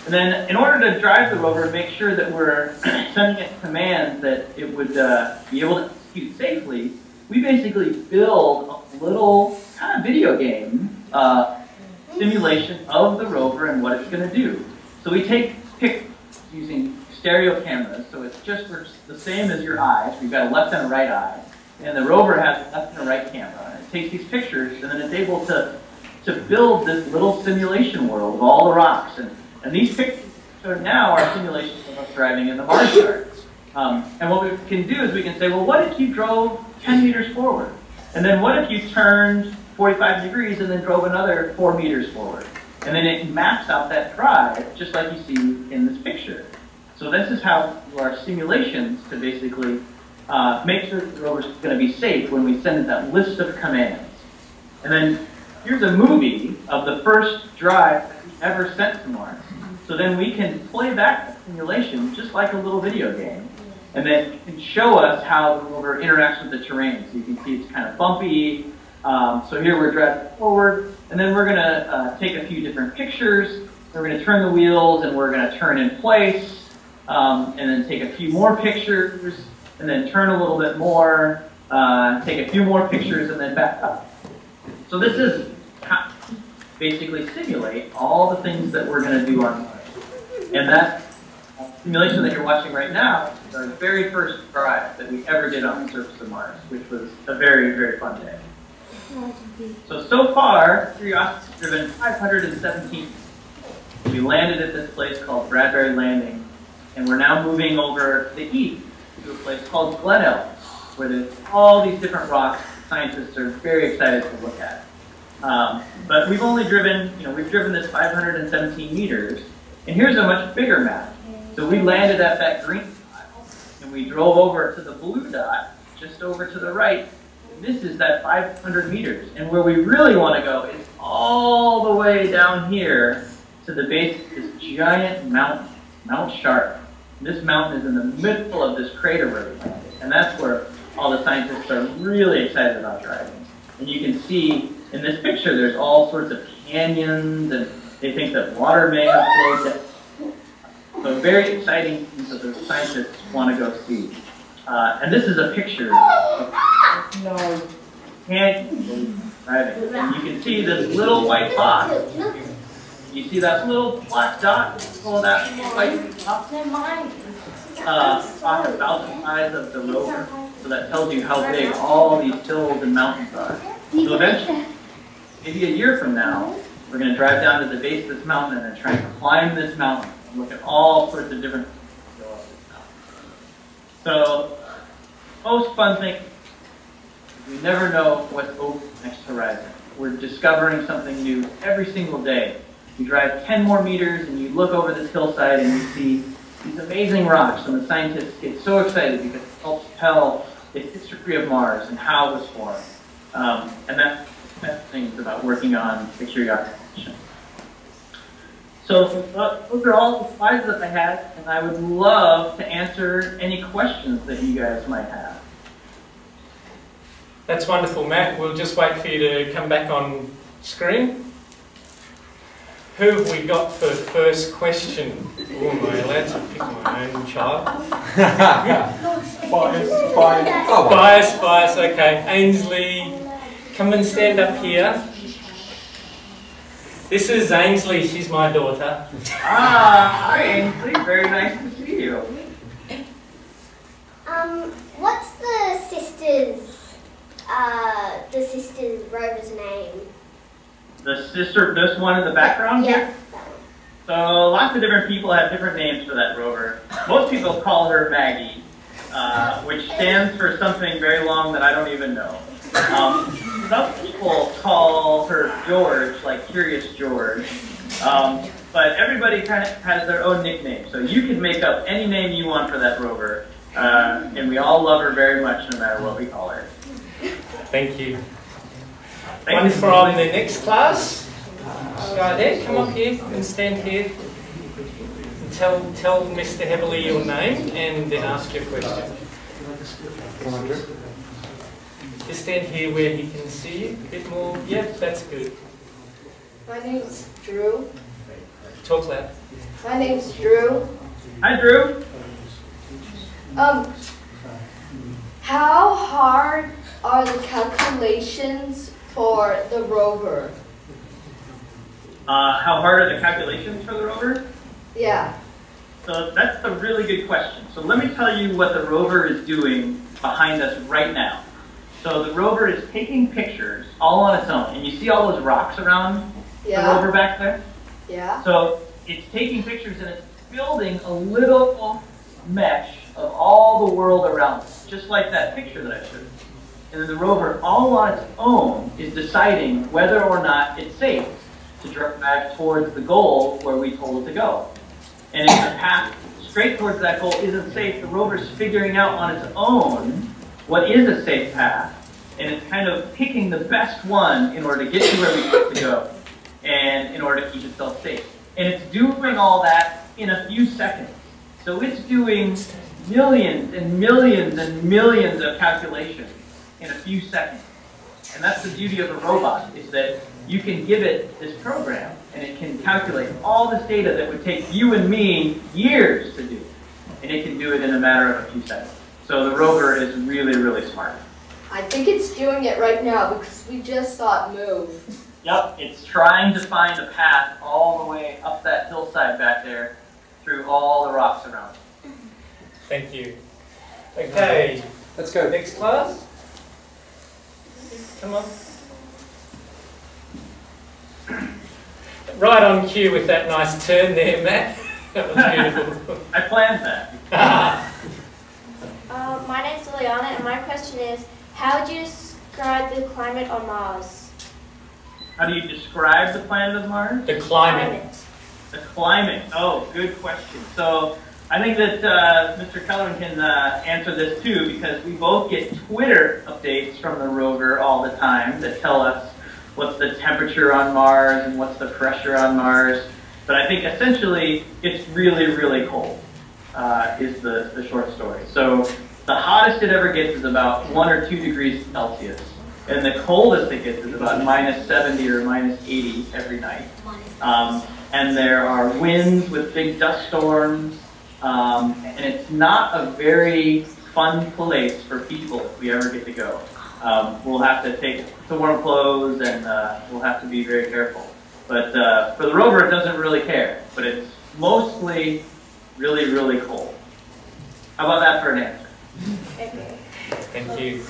And then in order to drive the rover and make sure that we're sending it commands that it would be able to execute safely, we basically build a little kind of video game simulation of the rover and what it's going to do. So we take pictures using stereo cameras, so it's just the same as your eyes. We've got a left and a right eye, and the rover has a left and a right camera. And it takes these pictures, and then it's able to build this little simulation world of all the rocks. And these pictures now are simulations of us driving in the Mars charts. And what we can do is we can say, well, what if you drove 10 meters forward? And then what if you turned 45 degrees and then drove another 4 meters forward? And then it maps out that drive, just like you see in this picture. So this is how our simulations to basically make sure that the rover is going to be safe when we send it that list of commands. And then here's a movie of the first drive that we ever sent to Mars. So then we can play back the simulation just like a little video game. And then it can show us how the rover interacts with the terrain. So you can see it's kind of bumpy. So here we're driving forward. And then we're going to take a few different pictures. We're going to turn the wheels and we're going to turn in place. And then take a few more pictures. And then turn a little bit more. Take a few more pictures and then back up. So this is how basically simulate all the things that we're going to do on Mars. And that simulation that you're watching right now is our very first drive that we ever did on the surface of Mars, which was a very, very fun day. So far, Curiosity's driven 517. We landed at this place called Bradbury Landing, and we're now moving over to the east to a place called Glen Ellis, where there's all these different rocks scientists are very excited to look at. But we've only driven, we've driven this 517 meters, and here's a much bigger map. So we landed at that green dot, and we drove over to the blue dot, just over to the right. And this is that 500 meters. And where we really want to go is all the way down here to the base of this giant mountain, Mount Sharp. And this mountain is in the middle of this crater where we landed. And that's where all the scientists are really excited about driving. And you can see in this picture there's all sorts of canyons, and they think that water may have flowed down. So very exciting things that the scientists want to go see. And this is a picture of canyons driving. And you can see this little white box. You see that little black dot? Pull that white dot. Talk about the size of the rover. So that tells you how big all these hills and mountains are. So eventually, maybe a year from now, we're going to drive down to the base of this mountain and try and climb this mountain and look at all sorts of different things that go up this mountain. So, most fun thing is we never know what's over the next horizon. We're discovering something new every single day. You drive 10 more meters and you look over this hillside and you see these amazing rocks, and the scientists get so excited because it helps tell the history of Mars and how it was formed. And that's the best things about working on the Curiosity mission. So those are all the slides that I had, and I would love to answer any questions that you guys might have. That's wonderful, Matt. We'll just wait for you to come back on screen. Who have we got for first question? Oh, am I allowed to pick my own child? Bias, okay. Ainsley, come and stand up here. This is Ainsley, she's my daughter. Hi Ainsley, very nice to see you. What's the sister's rover's name? The sister, this one in the background here? So lots of different people have different names for that rover. Most people call her Maggie, which stands for something very long that I don't even know. Some people call her George, like Curious George. But everybody kind of has their own nickname. So you can make up any name you want for that rover. And we all love her very much no matter what we call her. Thank you. One from the next class. Go there, come up here and stand here. Tell Mr. Heverly your name and then ask your question. Just stand here where he can see you a bit more. Yep, that's good. My name's Drew. Talk loud. My name's Drew. Hi, Drew. How hard are the calculations for the rover? How hard are the calculations for the rover? Yeah. So that's a really good question. So let me tell you what the rover is doing behind us right now. So the rover is taking pictures all on its own. And you see all those rocks around the rover back there? Yeah. So it's taking pictures and it's building a little mesh of all the world around it, just like that picture that I showed you. And then the rover, all on its own, is deciding whether or not it's safe to drive towards the goal where we told it to go. And if the path straight towards that goal isn't safe, the rover's figuring out on its own what is a safe path, and it's kind of picking the best one in order to get to where we need to go, and in order to keep itself safe. And it's doing all that in a few seconds. So it's doing millions and millions and millions of calculations in a few seconds. And that's the beauty of a robot, is that you can give it this program, and it can calculate all this data that would take you and me years to do. And it can do it in a matter of a few seconds. So the rover is really, really smart. I think it's doing it right now because we just saw it move. Yep, it's trying to find a path all the way up that hillside back there through all the rocks around it. Thank you. Okay, Let's go. next class. Come on. Right on cue with that nice turn there, Matt. That was beautiful. I planned that. My name's Liliana, and my question is, how would you describe the climate on Mars? How do you describe the planet of Mars? The climate. The climate. Oh, good question. So I think that Mr. Kellerman can answer this too, because we both get Twitter updates from the rover all the time that tell us what's the temperature on Mars and what's the pressure on Mars. But I think essentially it's really, really cold is the short story. So the hottest it ever gets is about 1 or 2 degrees Celsius. And the coldest it gets is about -70 or -80 every night. And there are winds with big dust storms. And it's not a very fun place for people if we ever get to go. We'll have to take some warm clothes, and we'll have to be very careful. But for the rover, it doesn't really care. But it's mostly really, really cold. How about that for an answer? Okay. Thank you.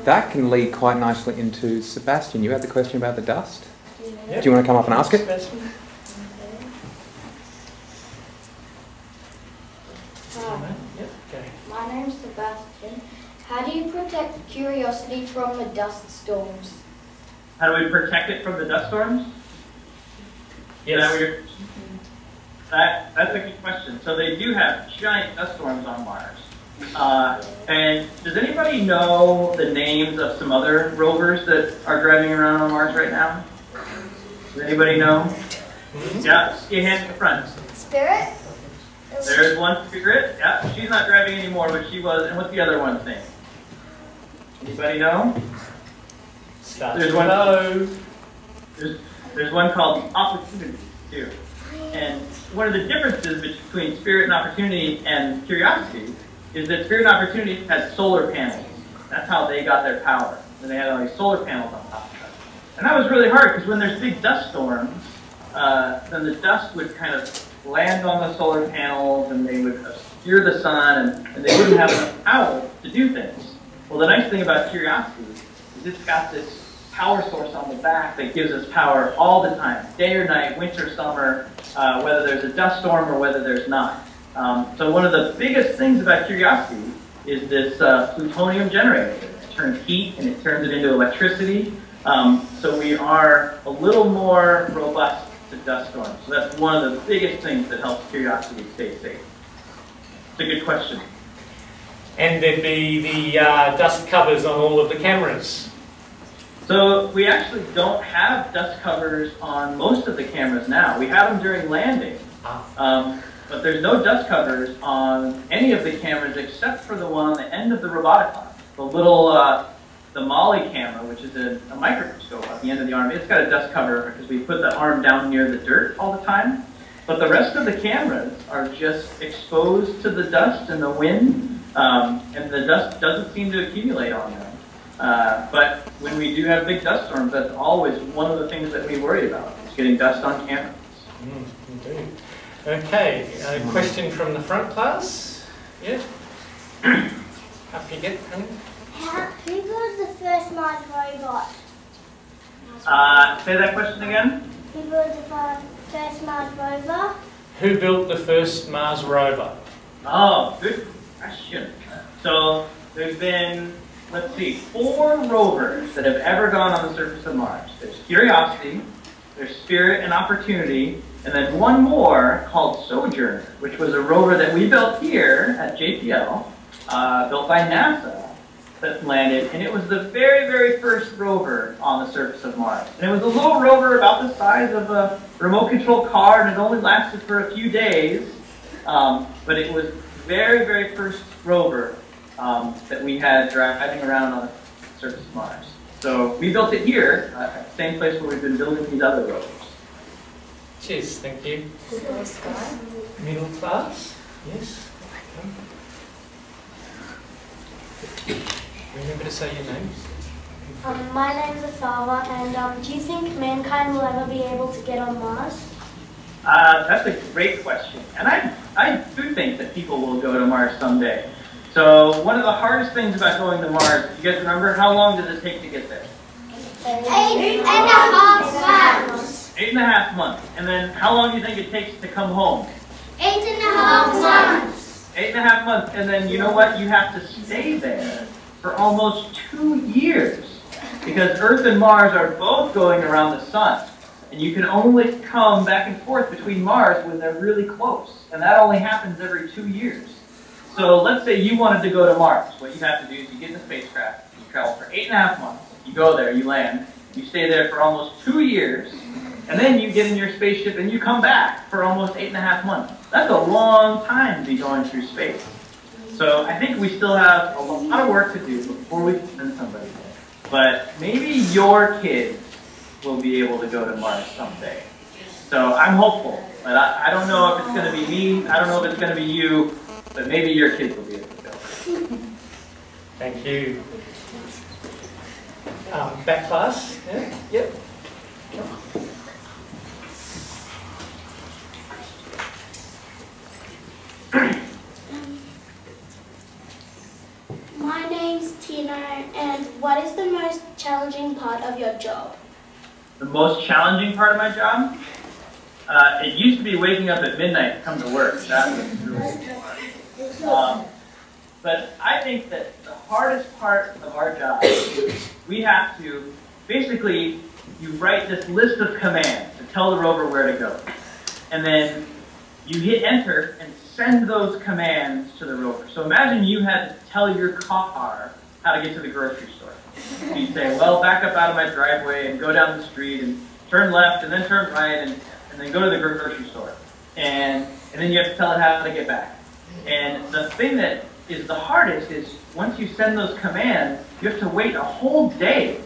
That can lead quite nicely into Sebastian. You had the question about the dust? Yep. Do you want to come up and ask it? Sebastian? Yep. Okay. My name's Sebastian. How do you protect Curiosity from the dust storms? How do we protect it from the dust storms? Yes. Is that what you're... That's a good question. So they do have giant dust storms on Mars. And does anybody know the names of some other rovers that are driving around on Mars right now? Does anybody know? Yeah, see a hand in the front. Spirit? There's one Spirit. Yeah, she's not driving anymore, but she was. And what's the other one's name? Anybody know? There's one. There's one called Opportunity too. And one of the differences between Spirit and Opportunity and Curiosity is that Spirit and Opportunity has solar panels. That's how they got their power. And they had all these solar panels on top of them. And that was really hard because when there's big dust storms, then the dust would kind of land on the solar panels and they would obscure the sun and they wouldn't have enough power to do things. Well, the nice thing about Curiosity is it's got this power source on the back that gives us power all the time, day or night, winter, summer, whether there's a dust storm or whether there's not. So one of the biggest things about Curiosity is this plutonium generator. It turns heat and it turns it into electricity. So we are a little more robust to dust storms. So that's one of the biggest things that helps Curiosity stay safe. It's a good question. And there'd be the dust covers on all of the cameras. So we actually don't have dust covers on most of the cameras now. We have them during landing. But there's no dust covers on any of the cameras except for the one on the end of the robotic arm. The little, the Molly camera, which is a microscope at the end of the arm, it's got a dust cover because we put the arm down near the dirt all the time. But the rest of the cameras are just exposed to the dust and the wind, and the dust doesn't seem to accumulate on them. But when we do have big dust storms, that's always one of the things that we worry about, is getting dust on cameras. Indeed. Okay, a question from the front class. Yeah? Up you get, honey. Who built the first Mars robot? Say that question again? Who built the first Mars rover? Who built the first Mars rover? Oh, good question. So there's been, let's see, 4 rovers that have ever gone on the surface of Mars. There's Curiosity, there's Spirit and Opportunity, and then one more called Sojourner, which was a rover that we built here at JPL, built by NASA, that landed, and it was the very, very first rover on the surface of Mars. And it was a little rover about the size of a remote control car, and it only lasted for a few days, but it was the very, very first rover that we had driving around on the surface of Mars. So we built it here, at the same place where we've been building these other rovers. Cheers, thank you. Middle class, yes. Remember to say your name. My name's Asawa, and do you think mankind will ever be able to get on Mars? That's a great question, and I do think that people will go to Mars someday. So one of the hardest things about going to Mars, you guys remember, how long does it take to get there? 8.5 months. 8.5 months. And then how long do you think it takes to come home? 8.5 months. 8.5 months. And then you know what? You have to stay there for almost 2 years, because Earth and Mars are both going around the sun. And you can only come back and forth between Mars when they're really close. And that only happens every 2 years. So let's say you wanted to go to Mars. What you have to do is you get in the spacecraft, you travel for 8.5 months, you go there, you land, you stay there for almost 2 years, and then you get in your spaceship and you come back for almost 8.5 months. That's a long time to be going through space. So I think we still have a lot of work to do before we can send somebody there. But maybe your kids will be able to go to Mars someday. So I'm hopeful, but I don't know if it's going to be me, I don't know if it's going to be you, but maybe your kids will be able to go. Thank you. Back class? Yeah? Yep. My name's Tino, and what is the most challenging part of your job? The most challenging part of my job? It used to be waking up at midnight to come to work. That was really hard. But I think that the hardest part of our job is we have to, basically, you write this list of commands to tell the rover where to go. And then you hit enter and send those commands to the rover. So imagine you had to tell your car how to get to the grocery store. So you'd say, well, back up out of my driveway and go down the street and turn left and then turn right and then go to the grocery store. And then you have to tell it how to get back. And the thing that is the hardest is once you send those commands, you have to wait a whole day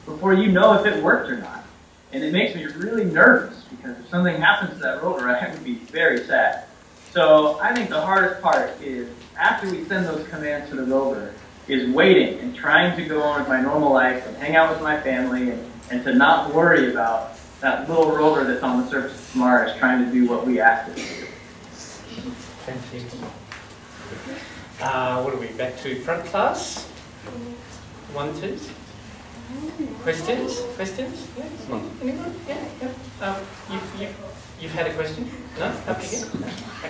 before you know if it worked or not. And it makes me really nervous because if something happens to that rover, I would be very sad. So I think the hardest part is after we send those commands to the rover is waiting and trying to go on with my normal life and hang out with my family and to not worry about that little rover that's on the surface of Mars trying to do what we asked it to do. Thank you. What are we, back to front class? 1, 2. Questions? Questions? Yeah. Anyone? Yeah. You've had a question? No? Up again?